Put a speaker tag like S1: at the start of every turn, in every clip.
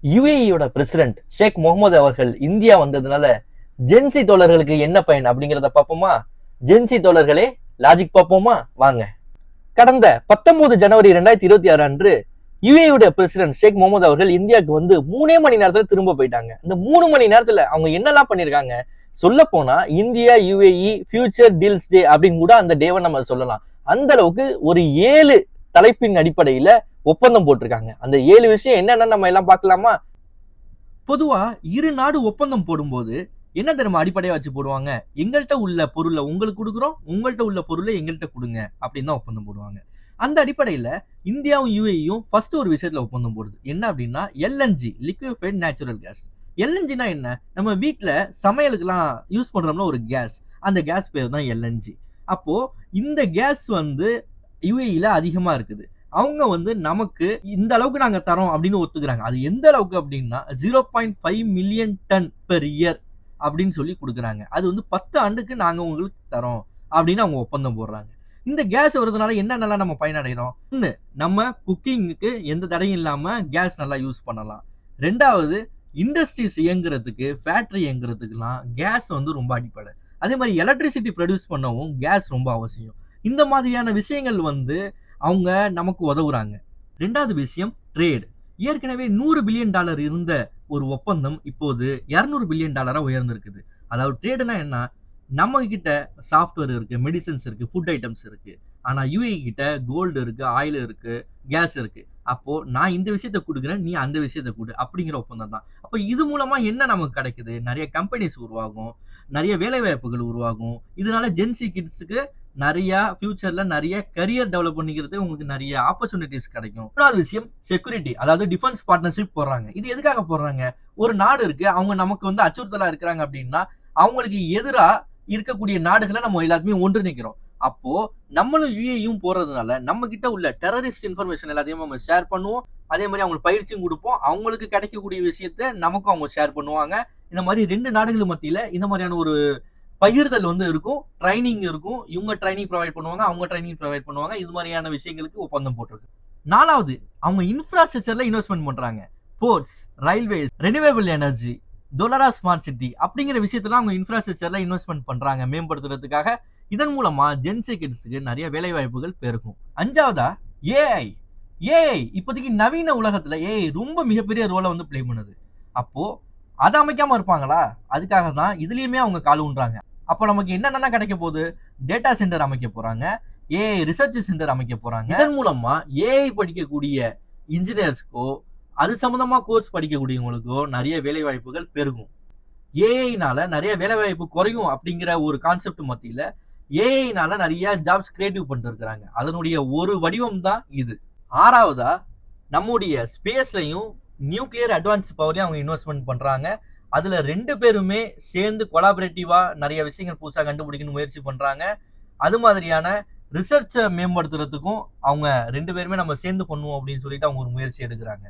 S1: யுஏஇயோட president ஷேக் முகமது அவர்கள் India வந்ததுனால gen Z தோழர்களுக்கு என்ன பயன் அப்படிங்கிறத பார்ப்போமா? ஜென்சி தோழர்களே, லாஜிக் பார்ப்போமா? வாங்க. கடந்த 19 ஜனவரி 2026 அன்று யுஏஇயோட பிரசிடென்ட் ஷேக் முகமது அவர்கள் இந்தியாவுக்கு வந்து 3 மணி நேரத்துல திரும்ப போயிட்டாங்க. இந்த 3 மணி நேரத்துல அவங்க என்னெல்லாம் பண்ணிருக்காங்க சொல்ல போனா இந்தியா யுஏஇ ஃபியூச்சர் டீல்ஸ் டே அப்படின்னு கூட அந்த டேவை நம்ம சொல்லலாம். அந்த அளவுக்கு ஒரு 7 தலைப்பின் அடிப்படையில ஒப்பந்தம் போட்டிருக்காங்க. அந்த 7 விஷயம் என்னென்ன நம்ம எல்லாம் பார்க்கலாமா? பொதுவா இரு நாடு ஒப்பந்தம் போடும்போது என்ன தெரியுமா அடிப்படையா வச்சு போடுவாங்க? எங்கள்கிட்ட உள்ள பொருளை உங்களுக்கு கொடுக்குறோம், உங்கள்கிட்ட உள்ள பொருளை எங்கள்கிட்ட கொடுங்க அப்படின்னு தான் ஒப்பந்தம் போடுவாங்க. அந்த அடிப்படையில இந்தியாவும் யுஏஇயும் ஃபர்ஸ்ட் ஒரு விஷயத்துல ஒப்பந்தம் போடுது. என்ன அப்படின்னா எல்என்ஜி, லிக்விஃபைட் நேச்சுரல் கேஸ். எல்என்ஜினா என்ன? நம்ம வீட்டுல சமையலுக்குலாம் யூஸ் பண்றோம்னா ஒரு கேஸ், அந்த கேஸ் பேர் தான் எல்என்ஜி. அப்போ இந்த கேஸ் வந்து யுஏஇல அதிகமா இருக்குது. அவங்க வந்து நமக்கு இந்த அளவுக்கு நாங்க தரோம் அப்படின்னு ஒத்துக்கிறாங்க. அது எந்த அளவுக்கு அப்படின்னா 0.5 மில்லியன் டன் பெர் இயர் அப்படின்னு சொல்லி கொடுக்குறாங்க. அது வந்து 10 ஆண்டுக்கு நாங்க உங்களுக்கு தரோம் அப்படின்னு அவங்க ஒப்பந்தம் போடுறாங்க. இந்த கேஸ் வருதுனால என்னென்னலாம் நம்ம பயனடைகிறோம்? ஒன்று, நம்ம குக்கிங்க்கு எந்த தடையும் இல்லாம கேஸ் நல்லா யூஸ் பண்ணலாம். ரெண்டாவது, இண்டஸ்ட்ரீஸ் இயங்குறதுக்கு, ஃபேக்டரி இயங்குறதுக்குலாம் கேஸ் வந்து ரொம்ப அடிப்படை. அதே மாதிரி எலக்ட்ரிசிட்டி ப்ரொடியூஸ் பண்ணவும் கேஸ் ரொம்ப அவசியம். இந்த மாதிரியான விஷயங்கள் வந்து அவங்க நமக்கு உதவுறாங்க. ரெண்டாவது விஷயம் ட்ரேட். ஏற்கனவே $100 பில்லியன் இருந்த ஒரு ஒப்பந்தம் இப்போது $200 பில்லியன் உயர்ந்திருக்குது. அதாவது ட்ரேடுனா என்ன? நம்ம கிட்ட சாஃப்ட்வேர் இருக்கு, மெடிசன்ஸ் இருக்கு, ஃபுட் ஐட்டம்ஸ் இருக்கு. ஆனா யுஏஇ கிட்ட கோல்டு இருக்கு, ஆயில் இருக்கு, கேஸ் இருக்கு. அப்போ நான் இந்த விஷயத்த கொடுக்குறேன், நீ அந்த விஷயத்த கொடு அப்படிங்கிற ஒப்பந்தம் தான். அப்போ இது மூலமா என்ன நமக்கு கிடைக்குது? நிறைய கம்பெனிஸ் உருவாகும், நிறைய வேலை வாய்ப்புகள் உருவாகும். இதனால ஜென்சி கிட்ஸுக்கு நிறைய ஃபியூச்சர்ல நிறைய கரியர் டெவலப் பண்ணிக்கிறது உங்களுக்கு நிறைய ஆப்பர்ச்சுனிட்டிஸ் கிடைக்கும். மூணாவது விஷயம் செக்யூரிட்டி, அதாவது டிஃபென்ஸ் பார்ட்னர்ஷிப் போடுறாங்க. இது எதுக்காக போடுறாங்க? ஒரு நாடு இருக்கு, அவங்க நமக்கு வந்து அச்சுறுத்தலா இருக்கிறாங்க அப்படின்னா அவங்களுக்கு எதிரா இருக்கக்கூடிய நாடுகளை நம்ம எல்லாத்தையுமே ஒன்றிணைக்கிறோம். அப்போ நம்மளும் யுஏயும் போறதுனால நம்ம கிட்ட உள்ள டெரரிஸ்ட் இன்ஃபர்மேஷன் எல்லாத்தையும் நம்ம ஷேர் பண்ணுவோம். அதே மாதிரி அவங்களுக்கு பயிற்சியும் கொடுப்போம். அவங்களுக்கு கிடைக்கக்கூடிய விஷயத்த நமக்கும் அவங்க ஷேர் பண்ணுவாங்க. இந்த மாதிரி 2 நாடுகள் மத்தியில இந்த மாதிரியான ஒரு பகிர்தல் வந்து இருக்கும், ட்ரைனிங் இருக்கும். இவங்க ட்ரைனிங் ப்ரொவைட் பண்ணுவாங்க, அவங்க ட்ரைனிங் ப்ரொவைட் பண்ணுவாங்க. இது மாதிரியான விஷயங்களுக்கு ஒப்பந்தம் போட்டிருக்கு. 4வது, அவங்க இன்ஃப்ராஸ்ட்ரக்சர்ல இன்வெஸ்ட்மெண்ட் பண்றாங்க. Ports, railways, renewable energy, Dholera smart city அப்படிங்கிற விஷயத்துல அவங்க இன்ஃப்ராஸ்ட்ரக்சர்ல இன்வெஸ்ட்மெண்ட் பண்றாங்க மேம்படுத்துறதுக்காக. இதன் மூலமா ஜென்சி கிட்ஸுக்கு நிறைய வேலை வாய்ப்புகள் பெருகும். 5வதா ஏஐ. ஏஐ இப்போதைக்கு நவீன உலகத்துல ஏஐ ரொம்ப மிகப்பெரிய ரோலை வந்து பிளே பண்ணுது. அப்போ அதை அமைக்காம இருப்பாங்களா? அதுக்காக தான் இதுலயுமே அவங்க கால் ஊன்றாங்க. அப்போ நமக்கு என்னென்ன கிடைக்க போகுது? டேட்டா சென்டர் அமைக்க போறாங்க, ஏஐ ரிசர்ச் சென்டர் அமைக்க போறாங்க. இதன் மூலமா ஏஐ படிக்கக்கூடிய இன்ஜினியர்ஸ்க்கோ அது சம்பந்தமா கோர்ஸ் படிக்கக்கூடியவங்களுக்கோ நிறைய வேலை வாய்ப்புகள் பெருகும். ஏஐனால நிறைய வேலை வாய்ப்பு குறையும் அப்படிங்கிற ஒரு கான்செப்ட் மத்தியில ஏஐனால நிறைய ஜாப்ஸ் கிரியேட்டிவ் பண்ணிட்டு இருக்கிறாங்க. அதனுடைய ஒரு வடிவம் தான் இது. 6வதா நம்முடைய ஸ்பேஸ்லையும் நியூக்ளியர் அட்வான்ஸ் பவர்லையும் அவங்க இன்வெஸ்ட்மெண்ட் பண்றாங்க. அதுல 2 பேருமே சேர்ந்து கொலாபரேட்டிவா நிறைய விஷயங்கள் புதுசாக கண்டுபிடிக்கணும் முயற்சி பண்றாங்க. அது மாதிரியான ரிசர்ச்சை மேம்படுத்துறதுக்கும் அவங்க 2 பேருமே நம்ம சேர்ந்து பண்ணுவோம் அப்படின்னு சொல்லிட்டு அவங்க ஒரு முயற்சி எடுக்கிறாங்க.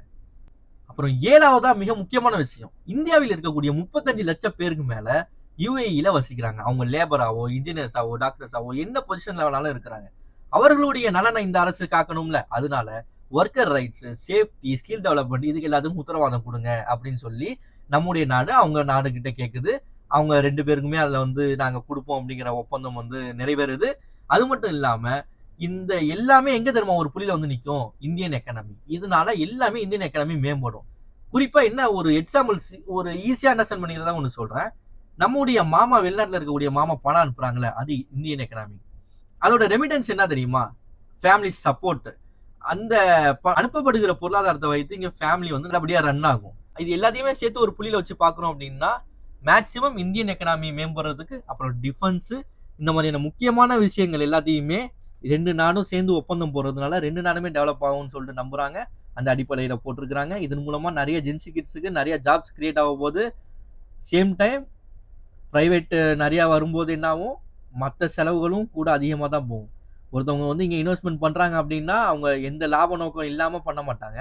S1: அப்புறம் 7வதா மிக முக்கியமான விஷயம், இந்தியாவில் இருக்கக்கூடிய 35 லட்சம் பேருக்கு மேல யுஏஇல வசிக்கிறாங்க. அவங்க லேபராவோ, இன்ஜினியர்ஸாவோ, டாக்டர்ஸாவோ என்ன பொசிஷன்ல வேணாலும் இருக்கிறாங்க. அவர்களுடைய நலனை இந்த அரசு காக்கணும்ல. அதனால worker rights, safety, skill development இதுக்கு எல்லாத்துக்கும் உத்தரவாதம் கொடுங்க அப்படின்னு சொல்லி நம்முடைய நாடு அவங்க நாடு கிட்ட கேட்குது. அவங்க 2 பேருக்குமே அதுல வந்து நாங்க கொடுப்போம் அப்படிங்கிற ஒப்பந்தம் வந்து நிறைவேறுது. அது மட்டும் இல்லாம இந்த எல்லாமே எங்க தெரியுமா ஒரு புள்ளியில வந்து நிற்கும்? Indian economy. இதனால எல்லாமே இந்தியன் எக்கனாமி மேம்படும். குறிப்பா என்ன ஒரு எக்ஸாம்பிள், ஒரு ஈஸியா அண்டர்ஸ்டாண்ட் பண்ணிக்கிறதா ஒன்று சொல்றேன். நம்முடைய மாமா வெளிநாட்டுல இருக்கக்கூடிய மாமா பணம் அனுப்புறாங்களே, அது இந்தியன் எக்கனாமி. அதோட ரெமிடன்ஸ் என்ன தெரியுமா? Family support. அந்த அனுப்பப்படுகிற பொருளாதாரத்தை வைத்து இங்க ஃபேமிலி வந்து நல்லபடியா ரன் ஆகும். இது எல்லாத்தையுமே சேர்த்து ஒரு புள்ளியில வச்சு பார்க்கறோம் அப்படின்னா மேக்சிமம் இந்தியன் எக்கனாமி மேம்படுறதுக்கு, அப்புறம் டிஃபென்ஸ், இந்த மாதிரியான முக்கியமான விஷயங்கள் எல்லாத்தையுமே 2 நாடும் சேர்ந்து ஒப்பந்தம் போடுறதுனால 2 நாடுமே டெவலப் ஆகும்னு சொல்லிட்டு நம்புறாங்க. அந்த அடிப்படையில போட்டிருக்கிறாங்க. இதன் மூலமா நிறைய ஜென்சி கிட்ஸுக்கு நிறைய ஜாப்ஸ் கிரியேட் ஆகும் போது, சேம் டைம் பிரைவேட் நிறைய வரும்போது என்ன ஆகும்? மற்ற செலவுகளும் கூட அதிகமாக தான் போகும். ஒருத்தவங்க வந்து இங்கே இன்வெஸ்ட்மெண்ட் பண்ணுறாங்க அப்படின்னா அவங்க எந்த லாப நோக்கம் இல்லாமல் பண்ண மாட்டாங்க.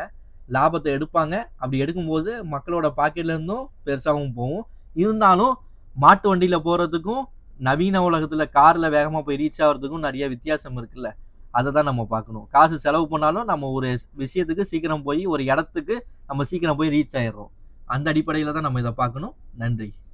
S1: லாபத்தை எடுப்பாங்க. அப்படி எடுக்கும்போது மக்களோட பாக்கெட்ல இருந்தும் பெருசாகவும் போகும். இருந்தாலும் மாட்டு வண்டியில போறதுக்கும் நவீன உலகத்துல கார்ல வேகமா போய் ரீச் ஆகிறதுக்கும் நிறைய வித்தியாசம் இருக்குல்ல. அதை தான் நம்ம பார்க்கணும். காசு செலவு பண்ணாலும் நம்ம ஒரு விஷயத்துக்கு சீக்கிரம் போய் ஒரு இடத்துக்கு நம்ம சீக்கிரம் போய் ரீச் ஆயிடுறோம். அந்த அடிப்படையில் தான் நம்ம இதை பார்க்கணும். நன்றி.